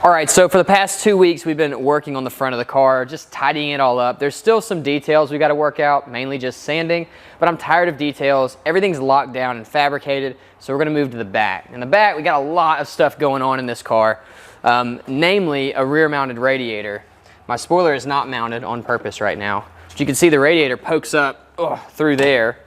All right, so for the past 2 weeks, we've been working on the front of the car, just tidying it all up. There's still some details we got to work out, mainly just sanding, but I'm tired of details. Everything's locked down and fabricated, so we're going to move to the back. In the back, we got a lot of stuff going on in this car, namely a rear-mounted radiator. My spoiler is not mounted on purpose right now. But you can see the radiator pokes up through there,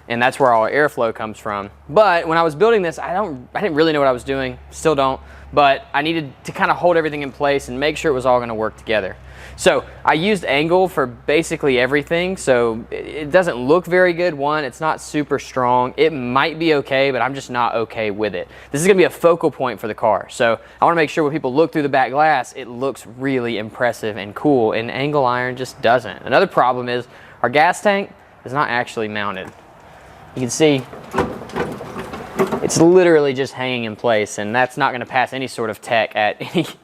and that's where all our airflow comes from. But when I was building this, I didn't really know what I was doing, still don't. But I needed to kind of hold everything in place and make sure it was all going to work together. So I used angle for basically everything, so it doesn't look very good. One, it's not super strong. It might be okay, but I'm just not okay with it. This is going to be a focal point for the car, so I want to make sure when people look through the back glass, it looks really impressive and cool, and angle iron just doesn't. Another problem is our gas tank is not actually mounted. You can see it's literally just hanging in place, and that's not going to pass any sort of tech at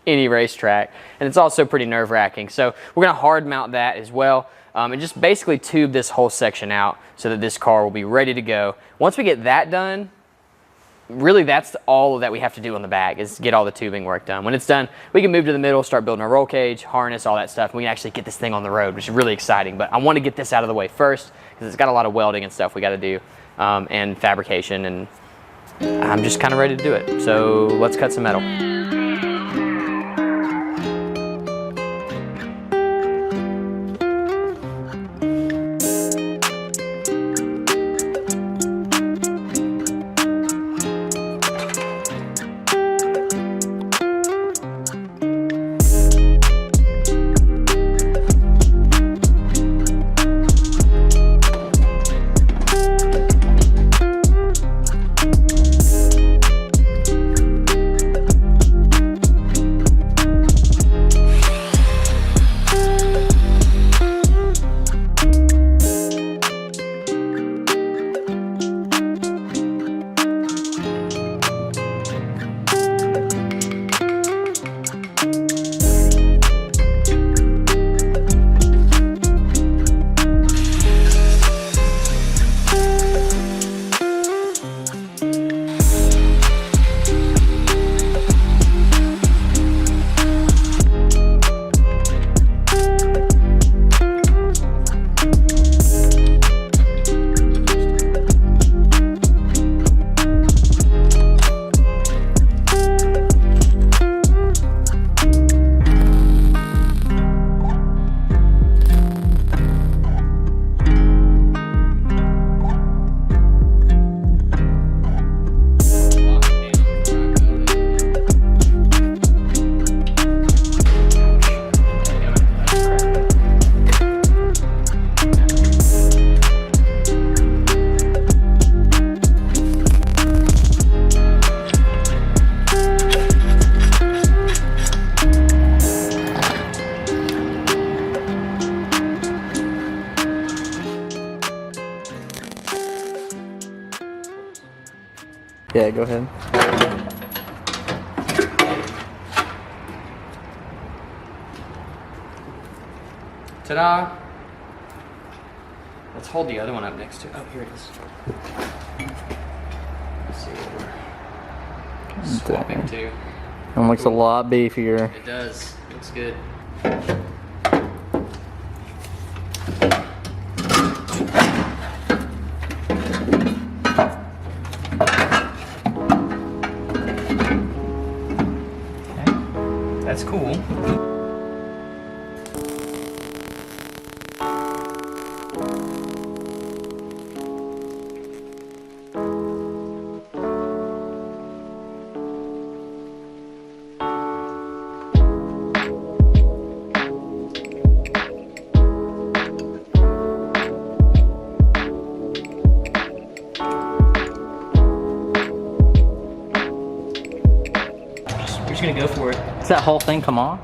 any racetrack, and it's also pretty nerve-wracking. So we're going to hard mount that as well, and just basically tube this whole section out so that this car will be ready to go. Once we get that done, really that's all that we have to do on the back, is get all the tubing work done. When it's done, we can move to the middle, start building our roll cage, harness, all that stuff, and we can actually get this thing on the road, which is really exciting. But I want to get this out of the way first because it's got a lot of welding and stuff we got to do, and fabrication, and I'm just kind of ready to do it. So let's cut some metal. Yeah, go ahead. Ta-da! Let's hold the other one up next to it. Oh, here it is. Let's see what we're swapping to. It looks a lot beefier. It does. Looks good. That's cool. We're just gonna go for it. Does that whole thing come off?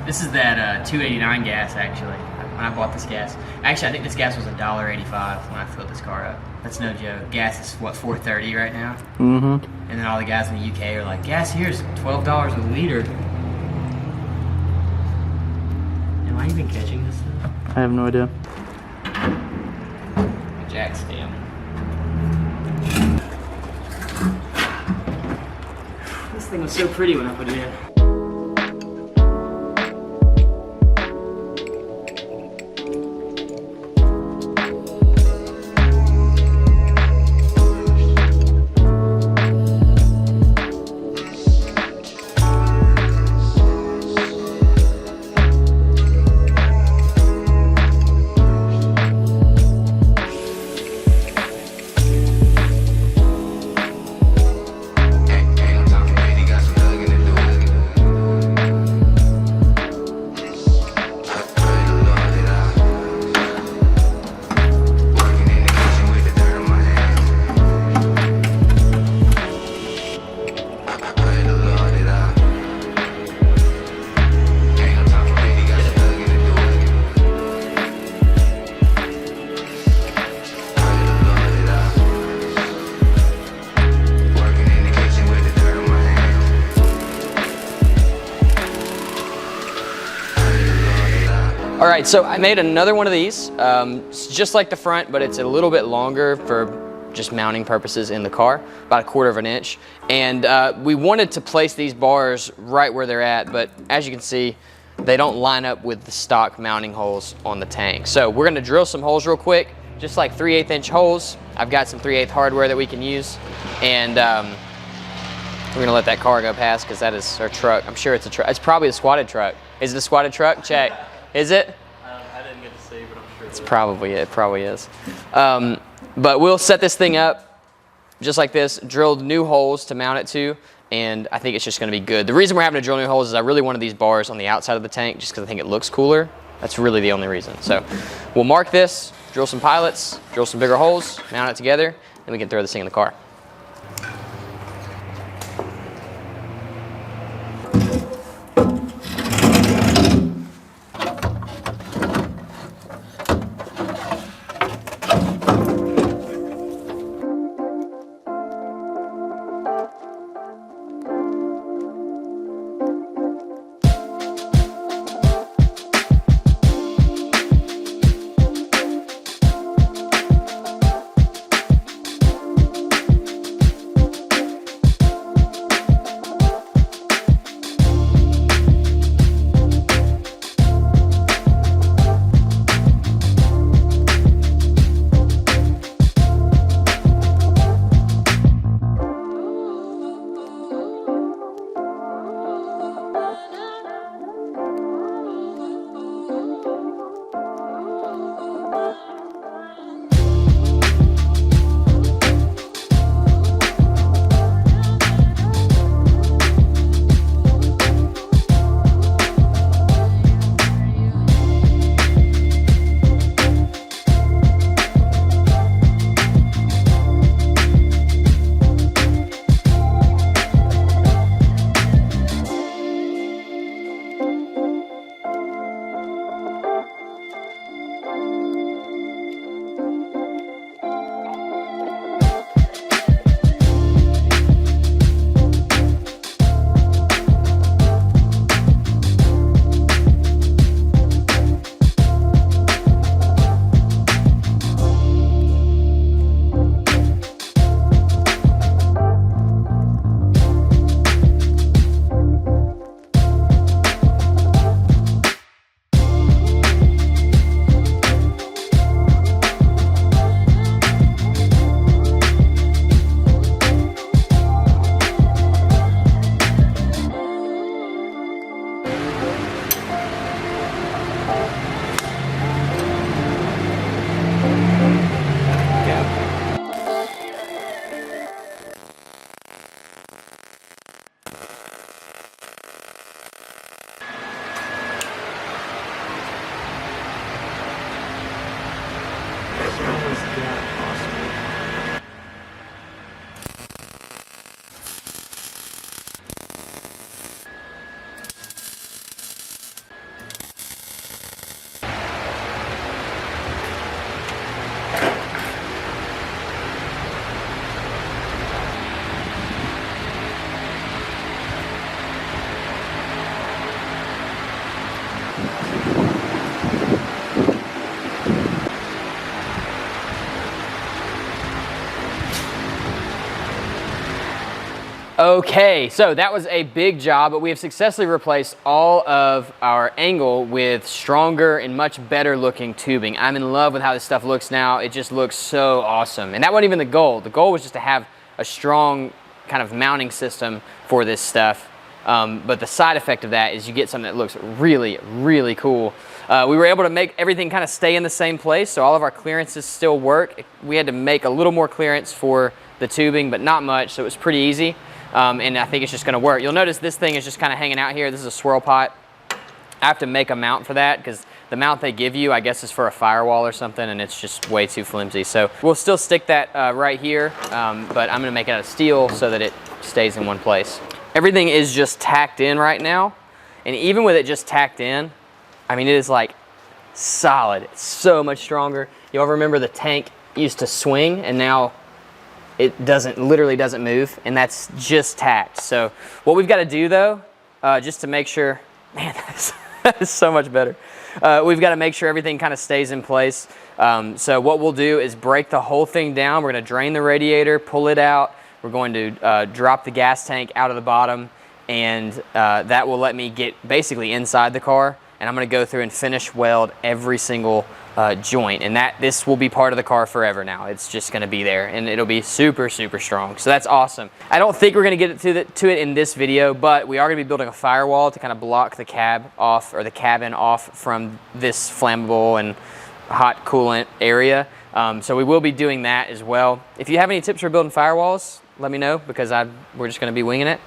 This is that $2.89 gas, actually. When I bought this gas, actually I think this gas was $1.85 when I filled this car up. That's no joke. Gas is what, $4.30 right now? Mm-hmm. And then all the guys in the UK are like, gas here is $12 a liter. Am I even catching this stuff? I have no idea. Jack stem. This thing was so pretty when I put it in. All right, so I made another one of these. It's just like the front, but it's a little bit longer for just mounting purposes in the car, about 1/4 of an inch. And we wanted to place these bars right where they're at, but as you can see, they don't line up with the stock mounting holes on the tank. So we're gonna drill some holes real quick, just like 3/8 inch holes. I've got some 3/8 hardware that we can use. And we're gonna let that car go past because that is our truck. I'm sure it's a truck. It's probably a squatted truck. Is it a squatted truck? Check. Is it? I didn't get to see, but I'm sure It's probably it. It probably is. But we'll set this thing up just like this, drilled new holes to mount it to, and I think it's just gonna be good. The reason we're having to drill new holes is I really wanted these bars on the outside of the tank just because I think it looks cooler. That's really the only reason. So we'll mark this, drill some pilots, drill some bigger holes, mount it together, and we can throw this thing in the car. Okay, so that was a big job, but we have successfully replaced all of our angle with stronger and much better looking tubing. I'm in love with how this stuff looks now. It just looks so awesome. And that wasn't even the goal. The goal was just to have a strong kind of mounting system for this stuff. But the side effect of that is you get something that looks really, really cool. We were able to make everything kind of stay in the same place, so all of our clearances still work. We had to make a little more clearance for the tubing, but not much, so it was pretty easy. And I think it's just gonna work. You'll notice this thing is just kind of hanging out here. This is a swirl pot. I have to make a mount for that because the mount they give you, I guess, is for a firewall or something, and it's just way too flimsy. So we'll still stick that right here, but I'm gonna make it out of steel so that it stays in one place. Everything is just tacked in right now, and even with it just tacked in, I mean, it is like solid. It's so much stronger. Y'all remember the tank used to swing, and now it literally doesn't move, and that's just tacked. So what we've got to do though, just to make sure, man, that is so much better. We've got to make sure everything kind of stays in place. So what we'll do is break the whole thing down. We're going to drain the radiator, pull it out. We're going to drop the gas tank out of the bottom, and that will let me get basically inside the car. And I'm going to go through and finish weld every single joint, and this will be part of the car forever now. It's just going to be there, and it'll be super, super strong. So that's awesome. I don't think we're going to get to it in this video, but we are going to be building a firewall to kind of block the cab off, or the cabin off, from this flammable and hot coolant area. So we will be doing that as well. If you have any tips for building firewalls, let me know, because we're just going to be winging it.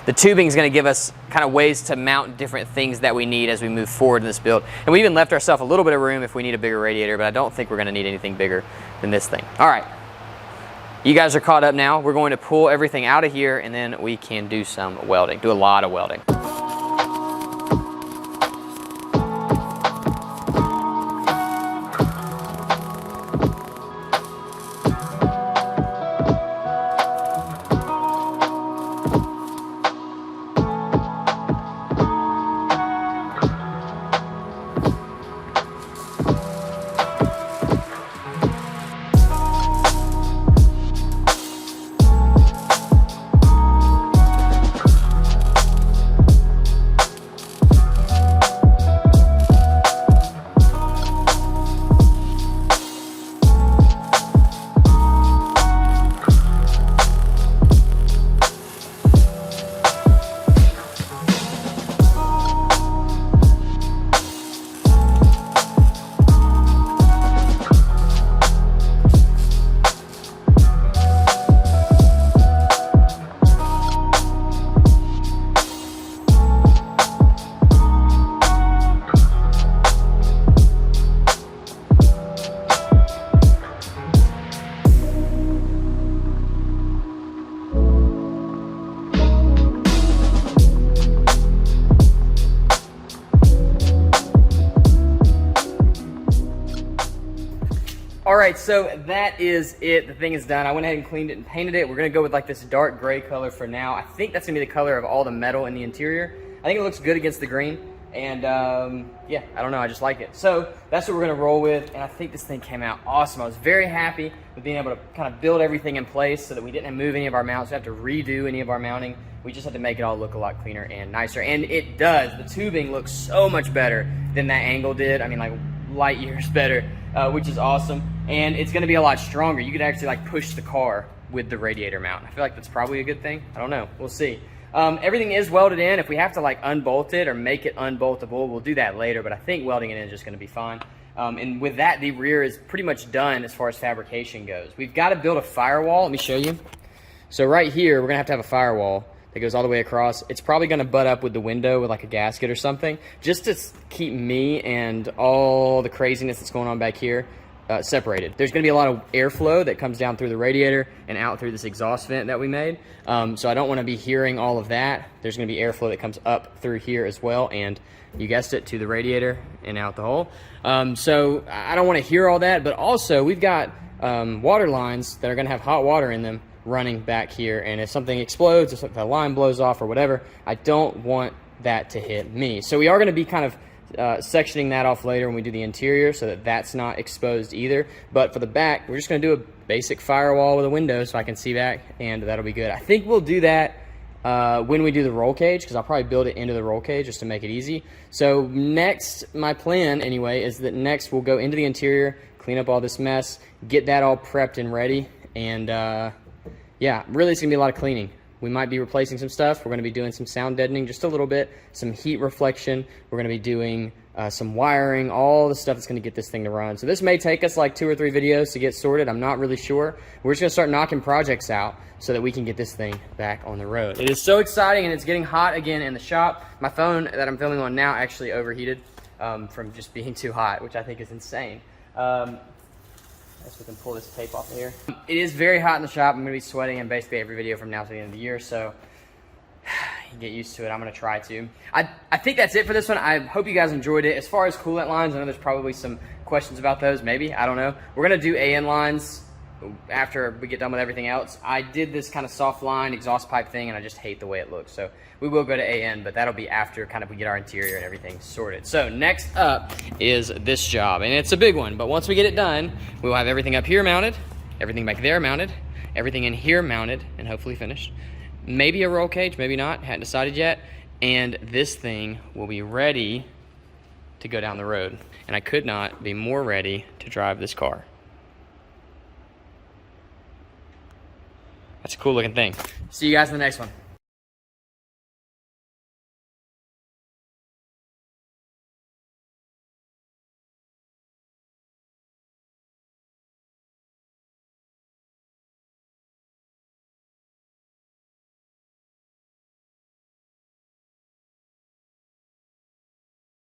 The tubing is going to give us kind of ways to mount different things that we need as we move forward in this build. And we even left ourselves a little bit of room if we need a bigger radiator, but I don't think we're going to need anything bigger than this thing. All right, you guys are caught up now. We're going to pull everything out of here, and then we can do some welding, do a lot of welding. All right, so that is it. The thing is done. I went ahead and cleaned it and painted it. We're gonna go with like this dark gray color for now. I think that's gonna be the color of all the metal in the interior. I think it looks good against the green. And yeah, I don't know, I just like it. So that's what we're gonna roll with, and I think this thing came out awesome. I was very happy with being able to kind of build everything in place so that we didn't move any of our mounts. We have to redo any of our mounting. We just had to make it all look a lot cleaner and nicer. And it does. The tubing looks so much better than that angle did. I mean, like light years better, which is awesome. And it's gonna be a lot stronger. You could actually like push the car with the radiator mount. I feel like that's probably a good thing. I don't know, we'll see. Everything is welded in. If we have to like unbolt it or make it unboltable, we'll do that later, but I think welding it in is just gonna be fine. And with that, the rear is pretty much done as far as fabrication goes. We've got to build a firewall. Let me show you. So right here, we're gonna have a firewall that goes all the way across. It's probably gonna butt up with the window with like a gasket or something, just to keep me and all the craziness that's going on back here separated. There's gonna be a lot of airflow that comes down through the radiator and out through this exhaust vent that we made. So I don't wanna be hearing all of that. There's gonna be airflow that comes up through here as well, and you guessed it, to the radiator and out the hole. So I don't wanna hear all that, but also we've got water lines that are gonna have hot water in them running back here, and if something explodes, if the line blows off or whatever, I don't want that to hit me. So we are gonna be kind of sectioning that off later when we do the interior so that that's not exposed either. But for the back, we're just gonna do a basic firewall with a window so I can see back, and that'll be good. I think we'll do that when we do the roll cage, because I'll probably build it into the roll cage just to make it easy. So next, my plan anyway, is that next we'll go into the interior, clean up all this mess, get that all prepped and ready, and yeah, really it's gonna be a lot of cleaning. We might be replacing some stuff. We're gonna be doing some sound deadening just a little bit, some heat reflection. We're gonna be doing some wiring, all the stuff that's gonna get this thing to run. So this may take us like 2 or 3 videos to get sorted. I'm not really sure. We're just gonna start knocking projects out so that we can get this thing back on the road. It is so exciting, and it's getting hot again in the shop. My phone that I'm filming on now actually overheated from just being too hot, which I think is insane. I guess we can pull this tape off of here. It is very hot in the shop. I'm gonna be sweating in basically every video from now to the end of the year, so you get used to it. I'm gonna try to. I think that's it for this one. I hope you guys enjoyed it. As far as coolant lines, I know there's probably some questions about those, maybe, I don't know. We're gonna do AN lines after we get done with everything else. I did this kind of soft line exhaust pipe thing, and I just hate the way it looks, so we will go to AN, but that'll be after kind of we get our interior and everything sorted. So next up is this job, and it's a big one, but once we get it done, we will have everything up here mounted, everything back there mounted, everything in here mounted and hopefully finished. Maybe a roll cage, maybe not, hadn't decided yet, and this thing will be ready to go down the road. And I could not be more ready to drive this car. That's a cool looking thing. See you guys in the next one.